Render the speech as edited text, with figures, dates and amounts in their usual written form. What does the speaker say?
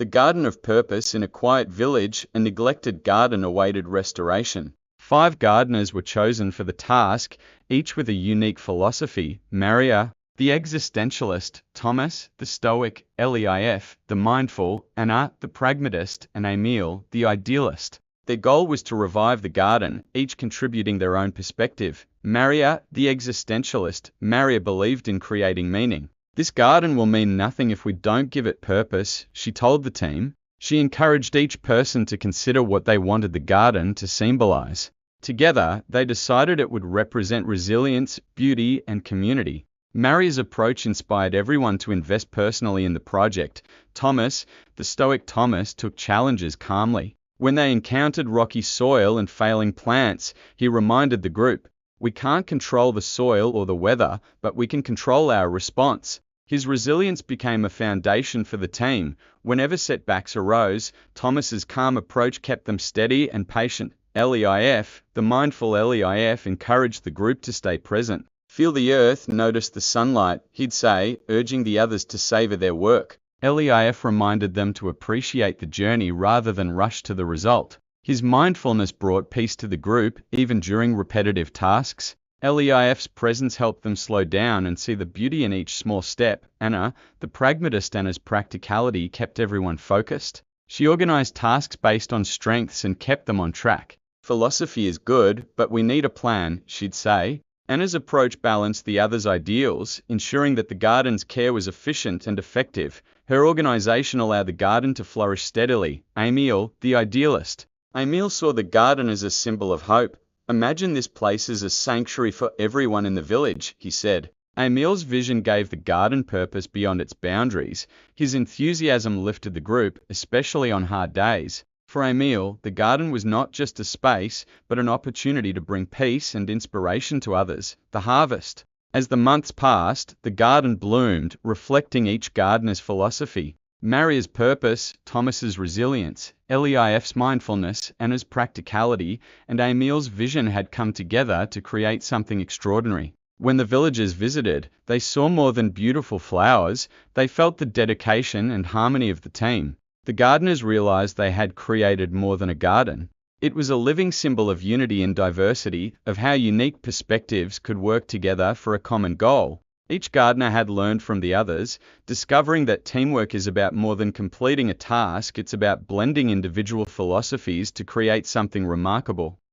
The Garden of Purpose in a quiet village, a neglected garden awaited restoration. 5 gardeners were chosen for the task, each with a unique philosophy. Maria, the existentialist; Thomas, the stoic; Leif, the mindful; Anna, the pragmatist; and Emil, the idealist. Their goal was to revive the garden, each contributing their own perspective. Maria, the existentialist. Maria believed in creating meaning. "This garden will mean nothing if we don't give it purpose," she told the team. She encouraged each person to consider what they wanted the garden to symbolize. Together, they decided it would represent resilience, beauty, and community. Maria's approach inspired everyone to invest personally in the project. Thomas, the stoic Thomas, took challenges calmly. When they encountered rocky soil and failing plants, he reminded the group, "We can't control the soil or the weather, but we can control our response." His resilience became a foundation for the team. Whenever setbacks arose, Thomas's calm approach kept them steady and patient. Leif, the mindful Leif, encouraged the group to stay present. "Feel the earth, notice the sunlight," he'd say, urging the others to savor their work. Leif reminded them to appreciate the journey rather than rush to the result. His mindfulness brought peace to the group, even during repetitive tasks. Leif's presence helped them slow down and see the beauty in each small step. Anna, the pragmatist; Anna's practicality kept everyone focused. She organized tasks based on strengths and kept them on track. "Philosophy is good, but we need a plan," she'd say. Anna's approach balanced the others' ideals, ensuring that the garden's care was efficient and effective. Her organization allowed the garden to flourish steadily. Emil, the idealist. Emil saw the garden as a symbol of hope. "Imagine this place as a sanctuary for everyone in the village," he said. Emil's vision gave the garden purpose beyond its boundaries. His enthusiasm lifted the group, especially on hard days. For Emil, the garden was not just a space, but an opportunity to bring peace and inspiration to others. The harvest. As the months passed, the garden bloomed, reflecting each gardener's philosophy. Maria's purpose, Thomas's resilience, Leif's mindfulness, Anna's practicality, and Emil's vision had come together to create something extraordinary. When the villagers visited, they saw more than beautiful flowers. They felt the dedication and harmony of the team. The gardeners realized they had created more than a garden. It was a living symbol of unity and diversity, of how unique perspectives could work together for a common goal. Each gardener had learned from the others, discovering that teamwork is about more than completing a task, it's about blending individual philosophies to create something remarkable.